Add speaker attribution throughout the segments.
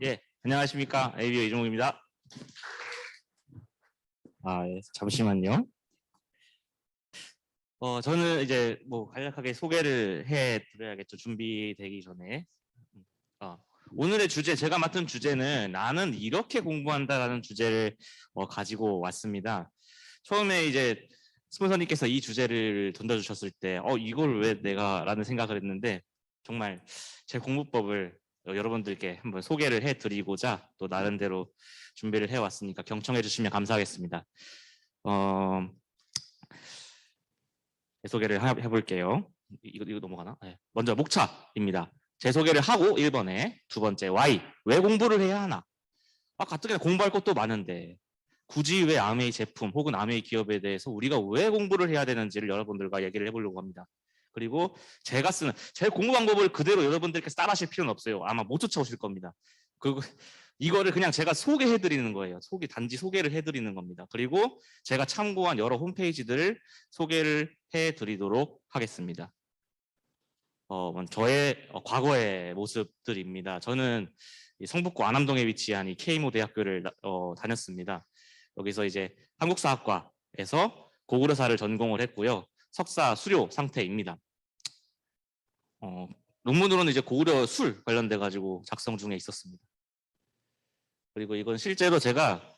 Speaker 1: 예. 안녕하십니까. ABO 이종욱입니다. 예. 잠시만요. 저는 이제 뭐 간략하게 소개를 해드려야겠죠. 준비되기 전에. 오늘의 주제, 제가 맡은 주제는 나는 이렇게 공부한다라는 주제를 가지고 왔습니다. 처음에 이제 스폰서님께서 이 주제를 던져주셨을 때, 이걸 왜 내가 라는 생각을 했는데, 정말 제 공부법을 여러분들께 한번 소개를 해드리고자 또 나름대로 준비를 해왔으니까 경청해 주시면 감사하겠습니다. 소개를 해볼게요. 이거 넘어가나? 네. 먼저 목차입니다. 제 소개를 하고 1번에 두 번째 Y. 왜 공부를 해야 하나? 가뜩이나 공부할 것도 많은데 굳이 왜 아메이 제품 혹은 아메이 기업에 대해서 우리가 왜 공부를 해야 되는지를 여러분들과 얘기를 해보려고 합니다. 그리고 제가 쓰는 제 공부 방법을 그대로 여러분들께서 따라하실 필요는 없어요. 아마 못 쫓아오실 겁니다. 그리고 이거를 그냥 제가 소개해드리는 거예요. 단지 소개를 해드리는 겁니다. 그리고 제가 참고한 여러 홈페이지들을 소개를 해드리도록 하겠습니다. 저의 과거의 모습들입니다. 저는 성북구 안암동에 위치한 이 K모 대학교를 다녔습니다. 여기서 이제 한국사학과에서 고구려사를 전공을 했고요. 석사 수료 상태입니다. 논문으로는 이제 고구려 술 관련돼 가지고 작성 중에 있었습니다. 그리고 이건 실제로 제가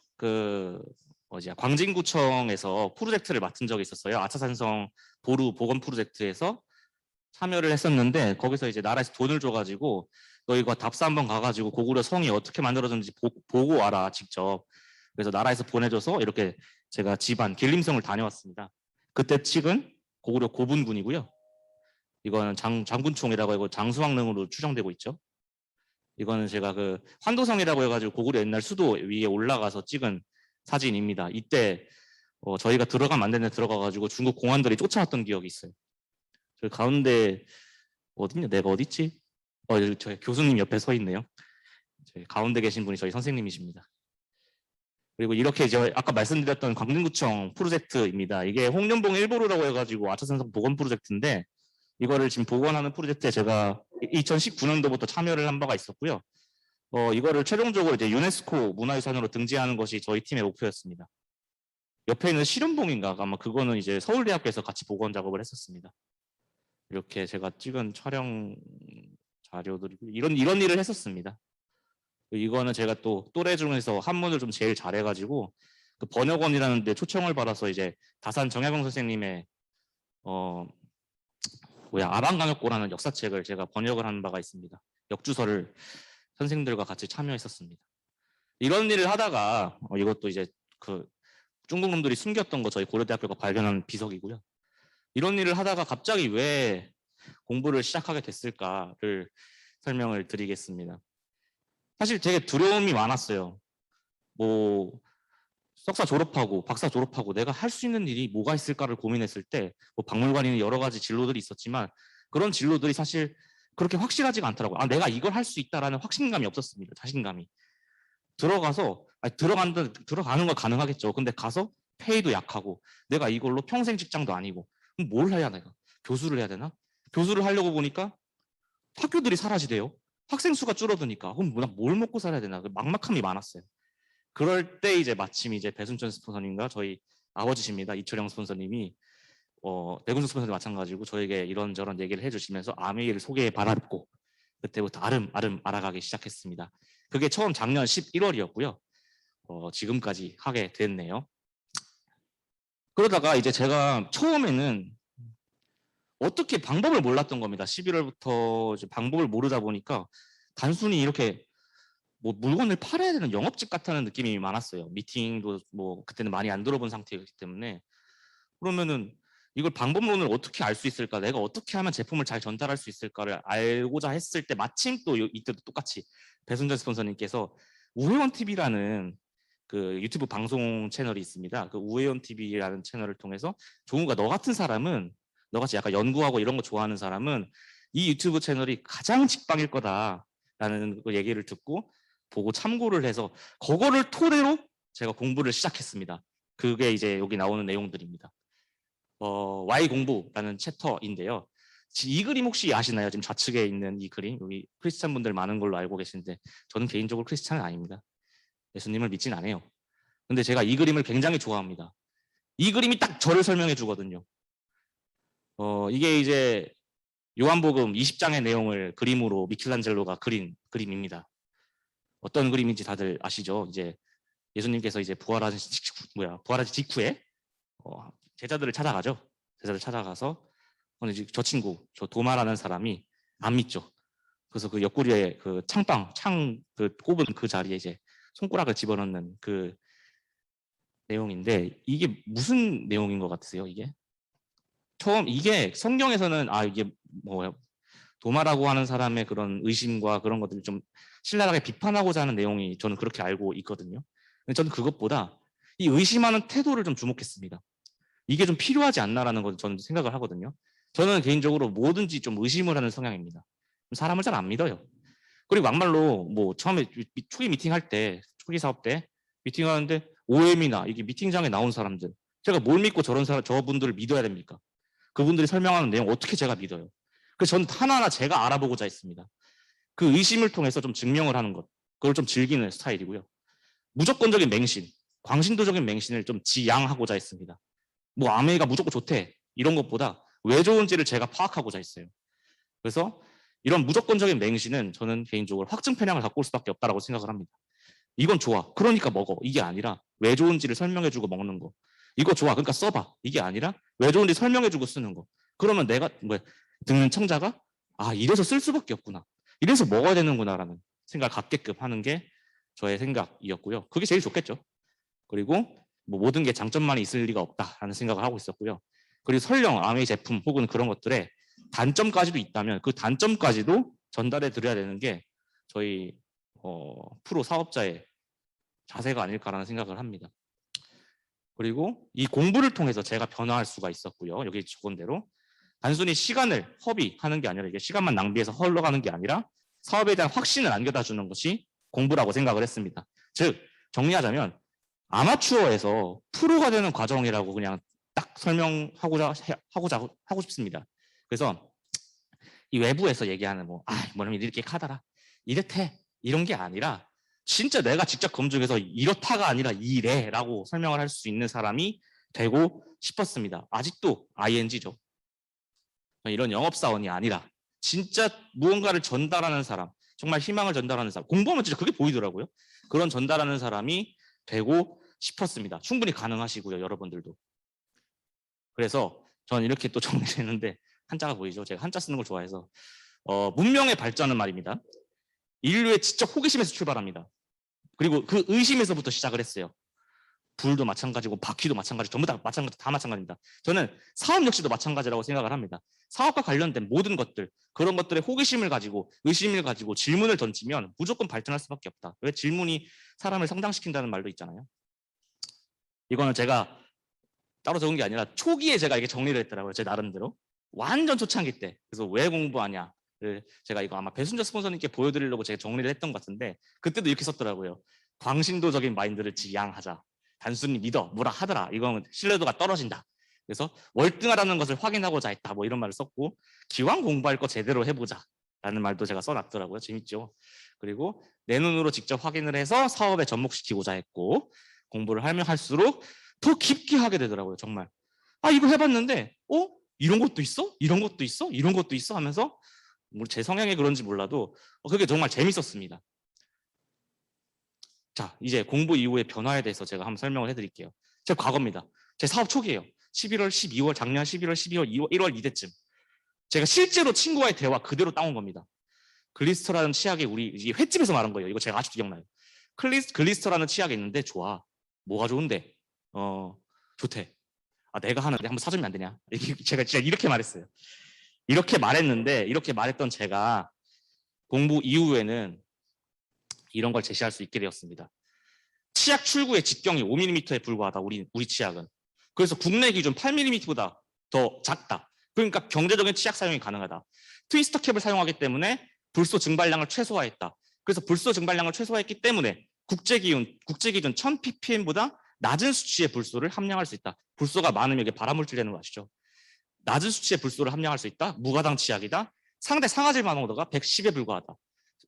Speaker 1: 광진구청에서 프로젝트를 맡은 적이 있었어요. 아차산성 보루 보건 프로젝트에서 참여를 했었는데 거기서 이제 나라에서 돈을 줘가지고 너 이거 답사 한번 가가지고 고구려 성이 어떻게 만들어졌는지 보고 와라 직접. 그래서 나라에서 보내줘서 이렇게 제가 집안 길림성을 다녀왔습니다. 그때 측은 고구려 고분군이고요. 이거는 장군총이라고 하고 장수왕릉으로 추정되고 있죠. 이거는 제가 환도성이라고 해가지고 고구려 옛날 수도 위에 올라가서 찍은 사진입니다. 이때 저희가 들어가면 안 되는데 들어가가지고 중국 공안들이 쫓아왔던 기억이 있어요. 저 가운데 어딨냐? 내가 어딨지? 저희 교수님 옆에 서 있네요. 저희 가운데 계신 분이 저희 선생님이십니다. 그리고 이렇게 이제 아까 말씀드렸던 광진구청 프로젝트입니다. 이게 홍련봉 1보루라고 해가지고 아차산성 보건 프로젝트인데 이거를 지금 복원하는 프로젝트에 제가 2019년도부터 참여를 한 바가 있었고요. 이거를 최종적으로 이제 유네스코 문화유산으로 등재하는 것이 저희 팀의 목표였습니다. 옆에 있는 실현봉인가 아마 그거는 이제 서울대학교에서 같이 복원 작업을 했었습니다. 이렇게 제가 찍은 촬영 자료들이 이런 일을 했었습니다. 이거는 제가 또 또래 중에서 한문을 좀 제일 잘해가지고 그 번역원이라는 데 초청을 받아서 이제 다산 정약용 선생님의 아방강역고라는 역사책을 제가 번역을 한 바가 있습니다. 역주서를 선생님들과 같이 참여했었습니다. 이런 일을 하다가 이것도 이제 중국 놈들이 숨겼던 거 저희 고려대학교가 발견한 비석이고요. 이런 일을 하다가 갑자기 왜 공부를 시작하게 됐을까를 설명을 드리겠습니다. 사실 되게 두려움이 많았어요. 석사 졸업하고 박사 졸업하고 내가 할 수 있는 일이 뭐가 있을까를 고민했을 때 박물관에는 여러 가지 진로들이 있었지만 그런 진로들이 사실 그렇게 확실하지가 않더라고요. 내가 이걸 할 수 있다라는 확신감이 없었습니다. 자신감이. 들어가서 들어가는 건 가능하겠죠. 근데 가서 페이도 약하고 내가 이걸로 평생 직장도 아니고 그럼 뭘 해야 내가? 교수를 해야 되나? 교수를 하려고 보니까 학교들이 사라지대요. 학생 수가 줄어드니까 그럼 뭘 먹고 살아야 되나? 막막함이 많았어요. 그럴 때 이제 마침 이제 배순천 스폰서님과 저희 아버지십니다. 이철영 스폰서님이 백운수 스폰서도 마찬가지고 저에게 이런저런 얘기를 해주시면서 아메이를 소개해 받았고 그때부터 아름 알아가기 시작했습니다. 그게 처음 작년 11월이었고요. 지금까지 하게 됐네요. 그러다가 이제 제가 처음에는 어떻게 방법을 몰랐던 겁니다. 11월부터 이제 방법을 모르다 보니까 단순히 이렇게 물건을 팔아야 되는 영업직 같다는 느낌이 많았어요. 미팅도 그때는 많이 안 들어본 상태였기 때문에 그러면은 이걸 방법론을 어떻게 알 수 있을까? 내가 어떻게 하면 제품을 잘 전달할 수 있을까를 알고자 했을 때 마침 또 이때도 똑같이 배순전 스폰서님께서 우회원 TV라는 그 유튜브 방송 채널이 있습니다. 그 우회원 TV라는 채널을 통해서 종우가 너 같은 사람은 너같이 약간 연구하고 이런 거 좋아하는 사람은 이 유튜브 채널이 가장 직방일 거다라는 그 얘기를 듣고 보고 참고를 해서 그거를 토대로 제가 공부를 시작했습니다. 그게 이제 여기 나오는 내용들입니다. Y 공부라는 챕터인데요. 이 그림 혹시 아시나요? 지금 좌측에 있는 이 그림. 여기 크리스찬 분들 많은 걸로 알고 계신데 저는 개인적으로 크리스찬은 아닙니다. 예수님을 믿진 않아요. 근데 제가 이 그림을 굉장히 좋아합니다. 이 그림이 딱 저를 설명해 주거든요. 이게 이제 요한복음 20장의 내용을 그림으로 미켈란젤로가 그린 그림입니다. 어떤 그림인지 다들 아시죠? 이제 예수님께서 이제 부활하신 직후에 제자들을 찾아가죠. 제자들 찾아가서 이제 저 친구, 저 도마라는 사람이 안 믿죠. 그래서 그 옆구리에 그 창 꼽은 그 자리에 이제 손가락을 집어넣는 그 내용인데 이게 무슨 내용인 것 같으세요? 이게 이게 성경에서는 이게 도마라고 하는 사람의 그런 의심과 그런 것들을 좀 신랄하게 비판하고자 하는 내용이 저는 그렇게 알고 있거든요. 근데 저는 그것보다 이 의심하는 태도를 좀 주목했습니다. 이게 좀 필요하지 않나라는 걸 저는 생각을 하거든요. 저는 개인적으로 뭐든지 좀 의심을 하는 성향입니다. 사람을 잘 안 믿어요. 그리고 막말로 처음에 초기 미팅할 때, 초기 사업 때 미팅하는데 OM이나 이게 미팅장에 나온 사람들, 제가 뭘 믿고 저분들을 믿어야 됩니까? 그분들이 설명하는 내용 어떻게 제가 믿어요? 그래서 저는 하나하나 제가 알아보고자 했습니다. 그 의심을 통해서 좀 증명을 하는 것, 그걸 좀 즐기는 스타일이고요. 무조건적인 맹신, 광신도적인 맹신을 좀 지양하고자 했습니다. 아메이가 무조건 좋대 이런 것보다 왜 좋은지를 제가 파악하고자 했어요. 그래서 이런 무조건적인 맹신은 저는 개인적으로 확증 편향을 갖고 올 수밖에 없다고 생각을 합니다. 이건 좋아, 그러니까 먹어, 이게 아니라 왜 좋은지를 설명해주고 먹는 거. 이거 좋아, 그러니까 써봐, 이게 아니라 왜 좋은지 설명해주고 쓰는 거. 그러면 내가 듣는 청자가 이래서 쓸 수밖에 없구나, 이래서 먹어야 되는구나라는 생각을 갖게끔 하는 게 저의 생각이었고요. 그게 제일 좋겠죠. 그리고 모든 게 장점만 있을 리가 없다라는 생각을 하고 있었고요. 그리고 설령 아메이 제품 혹은 그런 것들에 단점까지도 있다면 그 단점까지도 전달해 드려야 되는 게 저희 프로 사업자의 자세가 아닐까라는 생각을 합니다. 그리고 이 공부를 통해서 제가 변화할 수가 있었고요. 여기 적은 대로 단순히 시간을 허비하는 게 아니라 이게 시간만 낭비해서 흘러가는 게 아니라 사업에 대한 확신을 안겨다 주는 것이 공부라고 생각을 했습니다. 즉 정리하자면 아마추어에서 프로가 되는 과정이라고 그냥 딱 설명하고자 하고 싶습니다. 그래서 이 외부에서 얘기하는 뭐냐면 이렇게 하더라, 이렇대, 이런 게 아니라 진짜 내가 직접 검증해서 이렇다가 아니라 이래라고 설명을 할 수 있는 사람이 되고 싶었습니다. 아직도 ING죠. 이런 영업사원이 아니라 진짜 무언가를 전달하는 사람, 정말 희망을 전달하는 사람, 공부하면 진짜 그게 보이더라고요. 그런 전달하는 사람이 되고 싶었습니다. 충분히 가능하시고요, 여러분들도. 그래서 저는 이렇게 또 정리를 했는데 한자가 보이죠? 제가 한자 쓰는 걸 좋아해서 문명의 발전은 말입니다. 인류의 지적 호기심에서 출발합니다. 그리고 그 의심에서부터 시작을 했어요. 불도 마찬가지고 바퀴도 마찬가지, 전부 다 마찬가지입니다. 저는 사업 역시도 마찬가지라고 생각을 합니다. 사업과 관련된 모든 것들, 그런 것들의 호기심을 가지고 의심을 가지고 질문을 던지면 무조건 발전할 수밖에 없다. 왜 질문이 사람을 성장시킨다는 말도 있잖아요. 이거는 제가 따로 적은 게 아니라 초기에 제가 이게 정리를 했더라고요. 제 나름대로. 완전 초창기 때. 그래서 왜 공부하냐를 제가 이거 아마 배순자 스폰서님께 보여드리려고 제가 정리를 했던 것 같은데 그때도 이렇게 썼더라고요. 광신도적인 마인드를 지향하자. 단순히 믿어, 뭐라 하더라. 이건 신뢰도가 떨어진다. 그래서 월등하다는 것을 확인하고자 했다. 이런 말을 썼고 기왕 공부할 거 제대로 해보자. 라는 말도 제가 써놨더라고요. 재밌죠. 그리고 내 눈으로 직접 확인을 해서 사업에 접목시키고자 했고 공부를 하면 할수록 더 깊게 하게 되더라고요. 정말. 이거 해봤는데 이런 것도 있어? 이런 것도 있어? 이런 것도 있어? 하면서 제 성향이 그런지 몰라도 그게 정말 재밌었습니다. 자, 이제 공부 이후의 변화에 대해서 제가 한번 설명을 해드릴게요. 제 과거입니다. 제 사업 초기예요. 11월, 12월, 작년 11월, 12월, 2월, 1월 이때쯤. 제가 실제로 친구와의 대화 그대로 따온 겁니다. 글리스터라는 치약이 우리 횟집에서 말한 거예요. 이거 제가 아직도 기억나요. 글리스터라는 치약이 있는데 좋아. 뭐가 좋은데? 좋대. 내가 하는데 한번 사주면 안 되냐? 제가 진짜 이렇게 말했어요. 이렇게 말했는데 이렇게 말했던 제가 공부 이후에는 이런 걸 제시할 수 있게 되었습니다. 치약 출구의 직경이 5mm에 불과하다. 우리 치약은. 그래서 국내 기준 8mm보다 더 작다. 그러니까 경제적인 치약 사용이 가능하다. 트위스터 캡을 사용하기 때문에 불소 증발량을 최소화했다. 그래서 불소 증발량을 최소화했기 때문에 국제 기준 1000ppm보다 낮은 수치의 불소를 함량할 수 있다. 불소가 많으면 이게 발암물질 되는 거 아시죠? 낮은 수치의 불소를 함량할 수 있다. 무가당 치약이다. 상대 상아질 만호도가 110에 불과하다.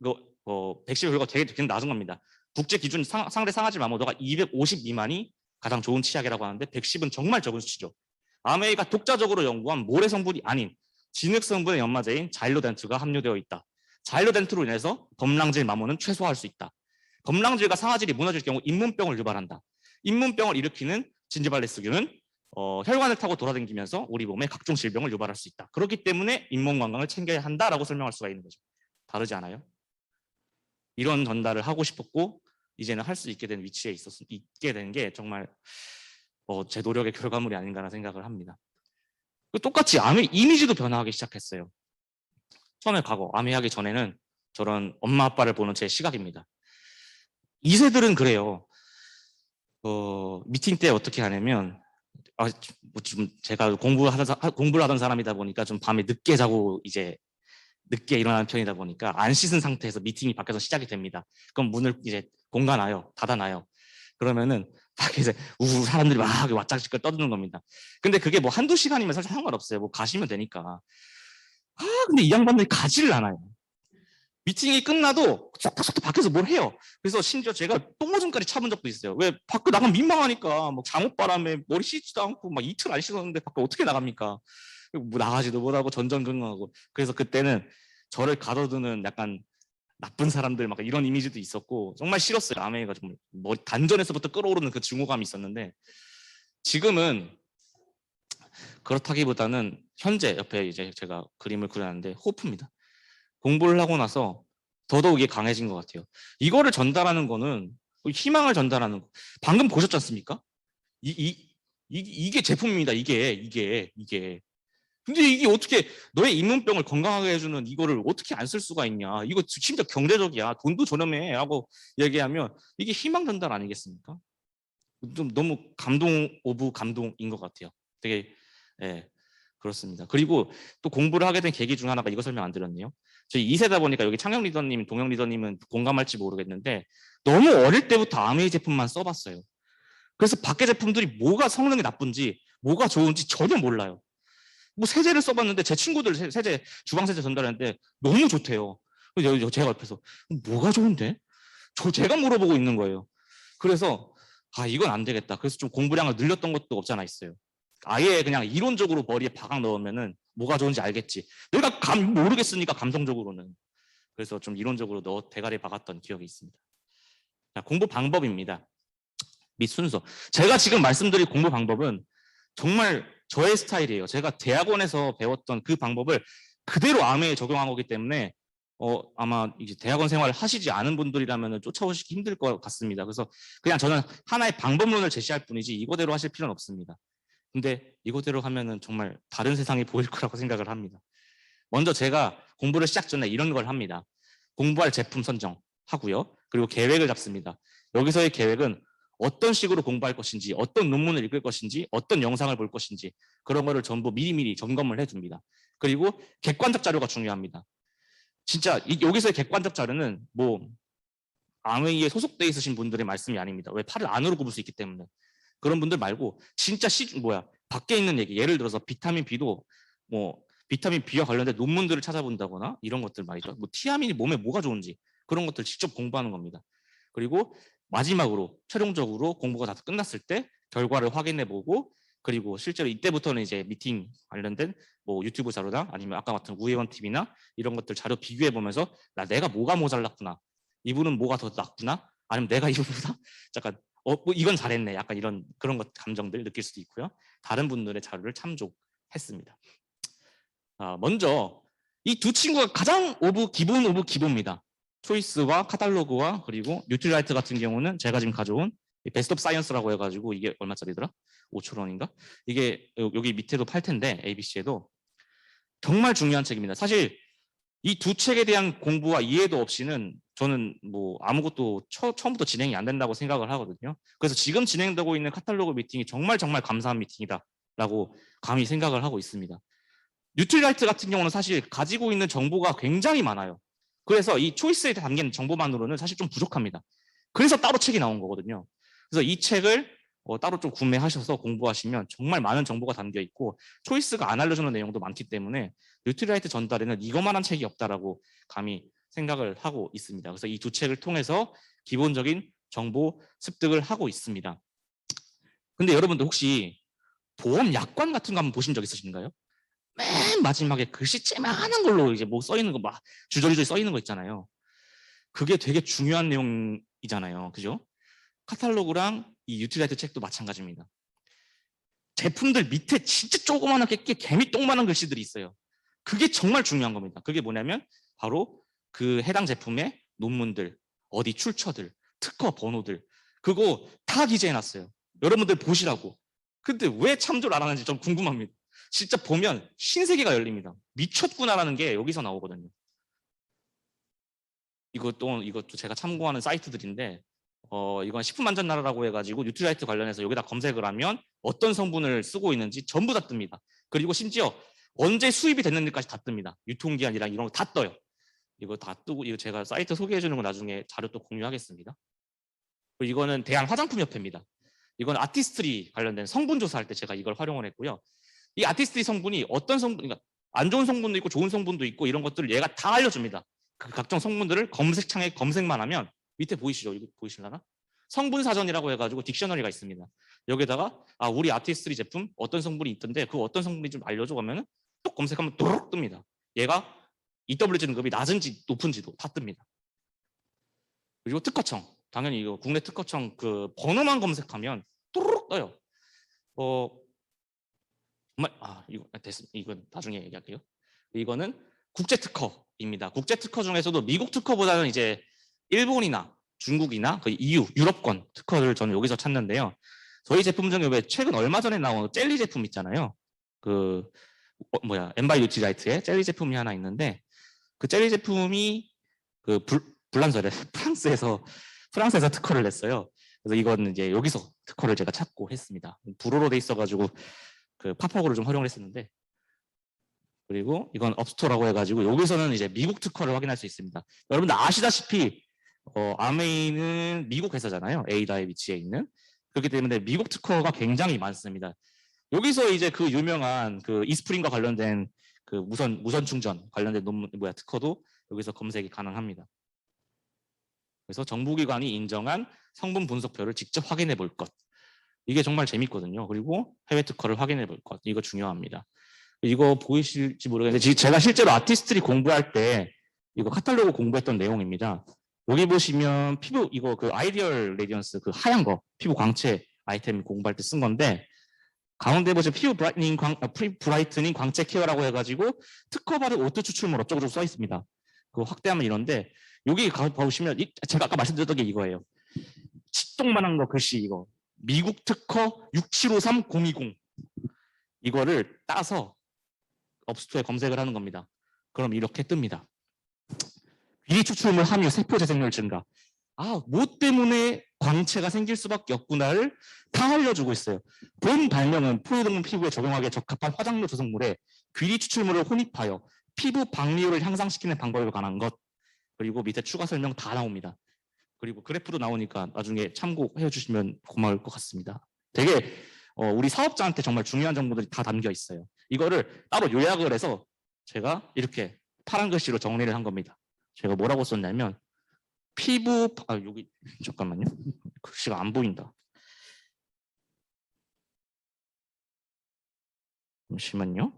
Speaker 1: 이거 110에 불과 되게 낮은 겁니다. 국제 기준 상대 상아질 만호도가 250 미만이 가장 좋은 치약이라고 하는데 110은 정말 적은 수치죠. 아메이가 독자적으로 연구한 모래 성분이 아닌 진흙 성분의 연마제인 자일로덴트가 함유되어 있다. 자일로덴트로 인해서 범랑질 마모는 최소화할 수 있다. 범랑질과 상아질이 무너질 경우 잇몸병을 유발한다. 잇몸병을 일으키는 진지발레스균은 혈관을 타고 돌아다니면서 우리 몸에 각종 질병을 유발할 수 있다. 그렇기 때문에 잇몸 건강을 챙겨야 한다라고 설명할 수가 있는 거죠. 다르지 않아요? 이런 전달을 하고 싶었고 이제는 할 수 있게 된 위치에 있게 된 게 정말 제 노력의 결과물이 아닌가라는 생각을 합니다. 똑같이 암의 이미지도 변화하기 시작했어요. 처음에 암회하기 전에는 저런 엄마 아빠를 보는 제 시각입니다. 2세들은 그래요. 미팅 때 어떻게 하냐면 지금 제가 공부를 하던 사람이다 보니까 좀 밤에 늦게 자고 이제 늦게 일어나는 편이다 보니까 안 씻은 상태에서 미팅이 밖에서 시작이 됩니다. 그럼 문을 이제 공간하여 닫아놔요. 그러면은 밖에서 사람들이 막 왓짝지껄 떠드는 겁니다. 근데 그게 뭐 한두 시간이면 사실 상관없어요. 뭐 가시면 되니까. 근데 이 양반들이 가지를 않아요. 미팅이 끝나도 속닥속닥 밖에서 뭘 해요. 그래서 심지어 제가 똥오줌까지 참은 적도 있어요. 왜 밖에 나가면 민망하니까 뭐 잠옷바람에 머리 씻지도 않고 막 이틀 안 씻었는데 밖에 어떻게 나갑니까? 뭐 나가지도 못하고 전전긍긍하고. 그래서 그때는 저를 가둬두는 약간 나쁜 사람들 막 이런 이미지도 있었고 정말 싫었어요. 아메이가 정말 머리 단전에서부터 끌어오르는 그 증오감이 있었는데 지금은 그렇다기보다는 현재 옆에 이제 제가 그림을 그려놨는데 호프입니다. 공부를 하고 나서 더더욱 이게 강해진 것 같아요. 이거를 전달하는 거는 희망을 전달하는 거. 방금 보셨지 않습니까? 이게 제품입니다. 이게. 근데 이게 어떻게 너의 잇몸병을 건강하게 해주는 이거를 어떻게 안 쓸 수가 있냐. 이거 진짜 경제적이야. 돈도 저렴해 하고 얘기하면 이게 희망 전달 아니겠습니까? 좀 너무 감동 오브 감동인 것 같아요. 되게 그렇습니다. 그리고 또 공부를 하게 된 계기 중 하나가 이거 설명 안 드렸네요. 저희 2세다 보니까 여기 창영 리더님, 동영 리더님은 공감할지 모르겠는데 너무 어릴 때부터 아메이 제품만 써봤어요. 그래서 밖에 제품들이 뭐가 성능이 나쁜지 뭐가 좋은지 전혀 몰라요. 뭐 세제를 써봤는데 제 친구들 세제 주방 세제 전달했는데 너무 좋대요. 제가 옆에서 뭐가 좋은데? 제가 물어보고 있는 거예요. 그래서 이건 안 되겠다. 그래서 좀 공부량을 늘렸던 것도 없지 않아 있어요. 아예 그냥 이론적으로 머리에 박아 넣으면은 뭐가 좋은지 알겠지. 내가 모르겠으니까 감성적으로는. 그래서 좀 이론적으로 대가리 박았던 기억이 있습니다. 자, 공부 방법입니다. 및 순서. 제가 지금 말씀드릴 공부 방법은 정말 저의 스타일이에요. 제가 대학원에서 배웠던 그 방법을 그대로 암에 적용한 거기 때문에 아마 이제 대학원 생활을 하시지 않은 분들이라면 쫓아오시기 힘들 것 같습니다. 그래서 그냥 저는 하나의 방법론을 제시할 뿐이지 이거대로 하실 필요는 없습니다. 근데 이거대로 하면은 정말 다른 세상이 보일 거라고 생각을 합니다. 먼저 제가 공부를 시작 전에 이런 걸 합니다. 공부할 제품 선정하고요. 그리고 계획을 잡습니다. 여기서의 계획은 어떤 식으로 공부할 것인지, 어떤 논문을 읽을 것인지, 어떤 영상을 볼 것인지 그런 거를 전부 미리미리 점검을 해둡니다. 그리고 객관적 자료가 중요합니다. 진짜 여기서의 객관적 자료는 뭐 암웨이에 소속돼 있으신 분들의 말씀이 아닙니다. 왜 팔을 안으로 굽을 수 있기 때문에. 그런 분들 말고 진짜 밖에 있는 얘기, 예를 들어서 비타민 B도 뭐 비타민 B와 관련된 논문들을 찾아본다거나 이런 것들 말이죠. 뭐 티아민이 몸에 뭐가 좋은지 그런 것들 직접 공부하는 겁니다. 그리고 마지막으로 최종적으로 공부가 다 끝났을 때 결과를 확인해보고 그리고 실제로 이때부터는 이제 미팅 관련된 뭐 유튜브 자료나 아니면 아까 같은 우회원 TV나 이런 것들 자료 비교해보면서 내가 뭐가 모자랐구나. 이분은 뭐가 더 낫구나. 아니면 내가 이분보다 잠깐 뭐 이건 잘했네. 약간 그런 것 감정들 느낄 수도 있고요. 다른 분들의 자료를 참조했습니다. 먼저 이 두 친구가 가장 기본 오브 기본입니다. 초이스와 카탈로그와 그리고 뉴트리라이트 같은 경우는 제가 지금 가져온 베스트 오브 사이언스라고 해가지고 이게 얼마짜리더라? 5,000원인가? 이게 여기 밑에도 팔 텐데 ABC에도 정말 중요한 책입니다. 사실 이 두 책에 대한 공부와 이해도 없이는 저는 뭐 아무것도 처음부터 진행이 안 된다고 생각을 하거든요. 그래서 지금 진행되고 있는 카탈로그 미팅이 정말 감사한 미팅이다라고 감히 생각을 하고 있습니다. 뉴트리라이트 같은 경우는 사실 가지고 있는 정보가 굉장히 많아요. 그래서 이 초이스에 담긴 정보만으로는 사실 좀 부족합니다. 그래서 따로 책이 나온 거거든요. 그래서 이 책을 따로 좀 구매하셔서 공부하시면 정말 많은 정보가 담겨 있고 초이스가 안 알려주는 내용도 많기 때문에 뉴트리라이트 전달에는 이것만한 책이 없다라고 감히 생각을 하고 있습니다. 그래서 이 두 책을 통해서 기본적인 정보 습득을 하고 있습니다. 근데 여러분들 혹시 보험 약관 같은 거 한번 보신 적 있으신가요? 맨 마지막에 글씨 쬐만한 걸로 이제 뭐 써 있는 거 막 주저리주저 써 있는 거 있잖아요. 그게 되게 중요한 내용이잖아요. 그죠? 카탈로그랑 이 유틸라이트 책도 마찬가지입니다. 제품들 밑에 진짜 조그만하게 개미똥만한 글씨들이 있어요. 그게 정말 중요한 겁니다. 그게 뭐냐면 바로 그 해당 제품의 논문들, 어디 출처들, 특허 번호들 그거 다 기재해놨어요. 여러분들 보시라고. 근데 왜 참조를 안 하는지 좀 궁금합니다. 진짜 보면 신세계가 열립니다. 미쳤구나라는 게 여기서 나오거든요. 이것도 제가 참고하는 사이트들인데 이건 식품안전나라라고 해가지고 뉴트리라이트 관련해서 여기다 검색을 하면 어떤 성분을 쓰고 있는지 전부 다 뜹니다. 그리고 심지어 언제 수입이 됐는지까지 다 뜹니다. 유통기한이랑 이런 거 다 떠요. 이거 다 뜨고 이거 제가 사이트 소개해 주는 거 나중에 자료 또 공유하겠습니다. 그리고 이거는 대한화장품협회입니다. 이건 아티스트리 관련된 성분 조사할 때 제가 이걸 활용을 했고요. 이 아티스트리 성분이 어떤 성분, 그러니까 안 좋은 성분도 있고 좋은 성분도 있고 이런 것들을 얘가 다 알려줍니다. 그 각종 성분들을 검색창에 검색만 하면 밑에 보이시죠? 이거 보이실라나? 성분 사전이라고 해가지고 딕셔너리가 있습니다. 여기다가 우리 아티스트리 제품 어떤 성분이 있던데 그 어떤 성분이 좀 알려줘 가면은 또 검색하면 또록 뜹니다. 얘가 EWG 등급이 낮은지 높은지도 다 뜹니다. 그리고 특허청 당연히 이거 국내 특허청 그 번호만 검색하면 또록 떠요. 정말 이거 됐습니다. 이건 나중에 얘기할게요. 이거는 국제 특허입니다. 국제 특허 중에서도 미국 특허보다는 이제 일본이나 중국이나 그 EU, 유럽권 특허를 저는 여기서 찾는데요. 저희 제품 중에 왜 최근 얼마 전에 나온 젤리 제품 있잖아요. 그 엔바이 뉴트리라이트의 젤리 제품이 하나 있는데 그 젤리 제품이 그 불란서래 프랑스에서 특허를 냈어요. 그래서 이건 이제 여기서 특허를 제가 찾고 했습니다. 불어로 돼 있어가지고 그 팝허그를 좀 활용을 했었는데 그리고 이건 업스토라고 해가지고 여기서는 이제 미국 특허를 확인할 수 있습니다. 여러분들 아시다시피 아메이는 미국 회사잖아요. 에이다에 위치해 있는. 그렇기 때문에 미국 특허가 굉장히 많습니다. 여기서 이제 그 유명한 그 이스프린과 관련된 그 무선 충전 관련된 논문 특허도 여기서 검색이 가능합니다. 그래서 정부기관이 인정한 성분 분석표를 직접 확인해 볼 것. 이게 정말 재밌거든요. 그리고 해외 특허를 확인해 볼 것. 이거 중요합니다. 이거 보이실지 모르겠는데 제가 실제로 아티스트리 공부할 때 이거 카탈로그 공부했던 내용입니다. 여기 보시면 피부 이거 그 아이디얼 레디언스 그 하얀 거 피부 광채 아이템 공부할 때 쓴 건데 가운데 보시면 피부 브라이트닝 광채 케어라고 해가지고 특허받은 오트 추출물 어쩌고저쩌고 써 있습니다. 그거 확대하면 이런데 여기 보시면 제가 아까 말씀드렸던 게 이거예요. 치똥만한 거 글씨 이거 미국 특허 6753020 이거를 따서 업스토어에 검색을 하는 겁니다. 그럼 이렇게 뜹니다. 비리 추출물 함유 세포 재생률 증가. 뭐 때문에 광채가 생길 수밖에 없구나를 다 알려주고 있어요. 본 발명은 포유동물 피부에 적용하기에 적합한 화장류 조성물에 귀리 추출물을 혼입하여 피부 박리율을 향상시키는 방법에 관한 것. 그리고 밑에 추가 설명 다 나옵니다. 그리고 그래프도 나오니까 나중에 참고해 주시면 고마울 것 같습니다. 되게 우리 사업자한테 정말 중요한 정보들이 다 담겨 있어요. 이거를 따로 요약을 해서 제가 이렇게 파란 글씨로 정리를 한 겁니다. 제가 뭐라고 썼냐면 피부 여기 잠깐만요. 글씨가 안 보인다. 잠시만요.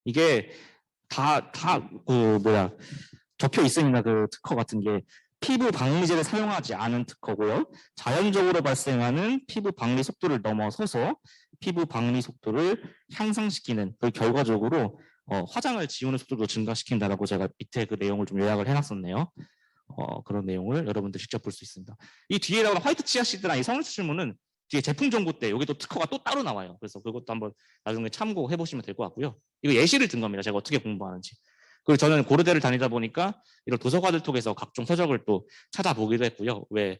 Speaker 1: 이게 적혀 있습니다. 그 특허 같은 게 피부 박리제를 사용하지 않은 특허고요. 자연적으로 발생하는 피부 박리 속도를 넘어서서 피부 박리 속도를 향상시키는 그 결과적으로 화장을 지우는 속도도 증가시킨다라고 제가 밑에 그 내용을 좀 요약을 해놨었네요. 그런 내용을 여러분들 직접 볼 수 있습니다. 이 뒤에 나오는 화이트 치아시드나 이 성분 추출물은 뒤에 제품 정보 때 여기도 특허가 또 따로 나와요. 그래서 그것도 한번 나중에 참고해 보시면 될 것 같고요. 이거 예시를 든 겁니다. 제가 어떻게 공부하는지. 그리고 저는 고려대를 다니다 보니까 이런 도서관을 통해서 각종 서적을 또 찾아보기도 했고요. 왜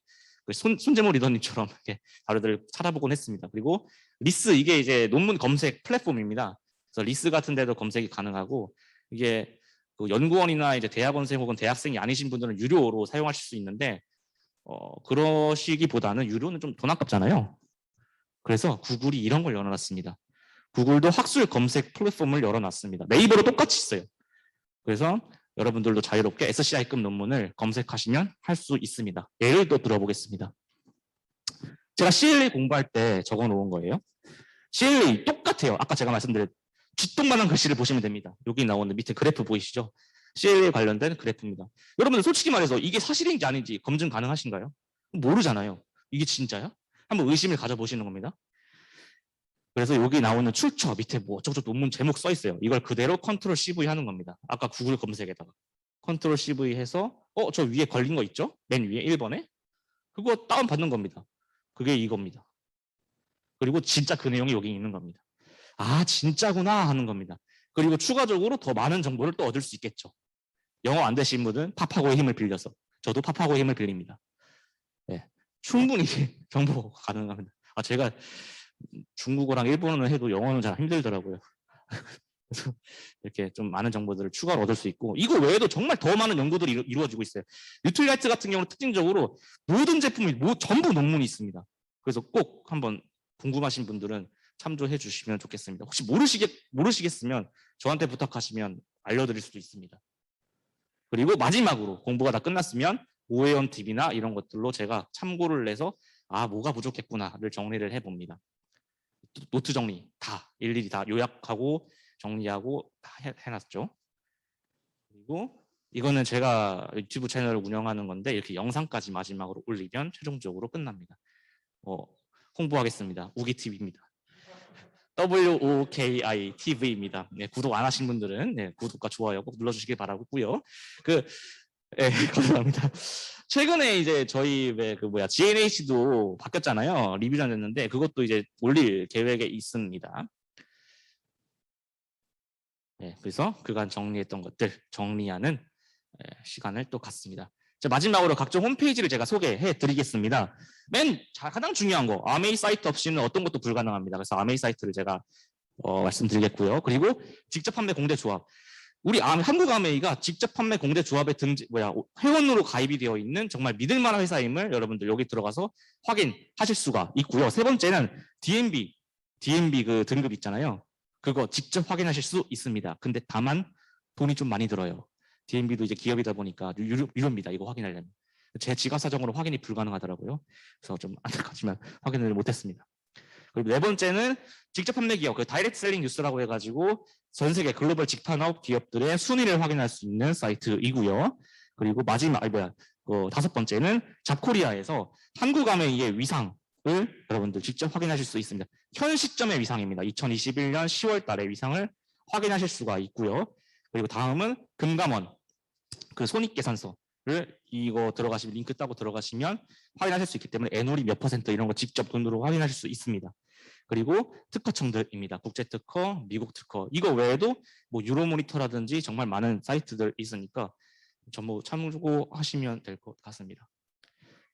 Speaker 1: 손재모 리더님처럼 이렇게 자료들을 찾아보곤 했습니다. 그리고 리스 이게 이제 논문 검색 플랫폼입니다. 그래서 리스 같은 데도 검색이 가능하고 이게 그 연구원이나 이제 대학원생 혹은 대학생이 아니신 분들은 유료로 사용하실 수 있는데 그러시기보다는 유료는 좀 돈 아깝잖아요. 그래서 구글이 이런 걸 열어놨습니다. 구글도 학술 검색 플랫폼을 열어놨습니다. 네이버로 똑같이 있어요. 그래서 여러분들도 자유롭게 SCI급 논문을 검색하시면 할 수 있습니다. 예를 또 들어보겠습니다. 제가 CLA 공부할 때 적어놓은 거예요. CLA 똑같아요. 아까 제가 말씀드린 쥐똥만한 글씨를 보시면 됩니다. 여기 나오는 밑에 그래프 보이시죠? CLA 관련된 그래프입니다. 여러분들 솔직히 말해서 이게 사실인지 아닌지 검증 가능하신가요? 모르잖아요. 이게 진짜야? 한번 의심을 가져보시는 겁니다. 그래서 여기 나오는 출처 밑에 뭐 어쩌고저쩌고 논문 제목 써 있어요. 이걸 그대로 컨트롤 CV 하는 겁니다. 아까 구글 검색에다가 컨트롤 CV 해서 저 위에 걸린 거 있죠? 맨 위에 1번에 그거 다운 받는 겁니다. 그게 이겁니다. 그리고 진짜 그 내용이 여기 있는 겁니다. 아 진짜구나 하는 겁니다. 그리고 추가적으로 더 많은 정보를 또 얻을 수 있겠죠. 영어 안 되신 분은 파파고의 힘을 빌려서 저도 파파고의 힘을 빌립니다. 네, 충분히 정보가 가능합니다. 제가 중국어랑 일본어는 해도 영어는 잘 힘들더라고요. 그래서 이렇게 좀 많은 정보들을 추가로 얻을 수 있고 이거 외에도 정말 더 많은 연구들이 이루어지고 있어요. 뉴트리라이트 같은 경우는 특징적으로 모든 제품이 전부 논문이 있습니다. 그래서 꼭 한번 궁금하신 분들은 참조해 주시면 좋겠습니다. 혹시 모르시겠으면 저한테 부탁하시면 알려드릴 수도 있습니다. 그리고 마지막으로 공부가 다 끝났으면 오해원 TV나 이런 것들로 제가 참고를 해서 뭐가 부족했구나를 정리를 해봅니다. 노트 정리 다 일일이 다 요약하고 정리하고 다 해놨죠. 그리고 이거는 제가 유튜브 채널을 운영하는 건데 이렇게 영상까지 마지막으로 올리면 최종적으로 끝납니다. 홍보하겠습니다. 우기TV입니다. WOKI TV입니다. 네, 구독 안 하신 분들은 구독과 좋아요 꼭 눌러주시길 바라고요. 감사합니다. 최근에 이제 저희 GNH도 바뀌었잖아요. 리뷰전 됐는데 그것도 이제 올릴 계획에 있습니다. 그래서 그간 정리했던 것들 정리하는 시간을 또 갖습니다. 마지막으로 각종 홈페이지를 제가 소개해 드리겠습니다. 가장 중요한 거 아메이 사이트 없이는 어떤 것도 불가능합니다. 그래서 아메이 사이트를 제가 말씀드리겠고요. 그리고 직접 판매 공대 조합. 우리 한국 아메이가 직접 판매 공대 조합에 회원으로 가입이 되어 있는 정말 믿을만한 회사임을 여러분들 여기 들어가서 확인하실 수가 있고요. 세 번째는 DMB 그 등급 있잖아요. 그거 직접 확인하실 수 있습니다. 근데 다만 돈이 좀 많이 들어요. DMB도 이제 기업이다 보니까 유료입니다. 이거 확인하려면. 제 지갑 사정으로 확인이 불가능하더라고요. 그래서 좀 안타깝지만 확인을 못했습니다. 그리고 네 번째는 직접 판매 기업, 다이렉트 셀링 뉴스라고 해가지고 전 세계 글로벌 직판업 기업들의 순위를 확인할 수 있는 사이트이고요. 그리고 다섯 번째는 잡코리아에서 한국 아메이의 위상을 여러분들 직접 확인하실 수 있습니다. 현 시점의 위상입니다. 2021년 10월 달의 위상을 확인하실 수가 있고요. 그리고 다음은 금감원, 손익계산서를 이거 들어가시면 링크 따고 들어가시면 확인하실 수 있기 때문에 애놀이 몇 % 이런 거 직접 돈으로 확인하실 수 있습니다. 그리고 특허청들입니다. 국제특허, 미국 특허. 이거 외에도 유로모니터라든지 정말 많은 사이트들 있으니까 전부 참고하시면 될 것 같습니다.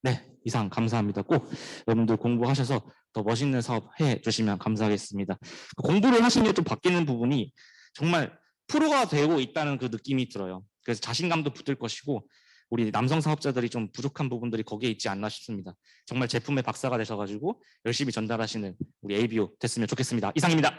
Speaker 1: 네, 이상 감사합니다. 꼭 여러분들 공부하셔서 더 멋있는 사업 해주시면 감사하겠습니다. 공부를 하시면 좀 바뀌는 부분이 정말 프로가 되고 있다는 그 느낌이 들어요. 그래서 자신감도 붙을 것이고 우리 남성 사업자들이 좀 부족한 부분들이 거기에 있지 않나 싶습니다. 정말 제품의 박사가 되셔가지고 열심히 전달하시는 우리 ABO 됐으면 좋겠습니다. 이상입니다.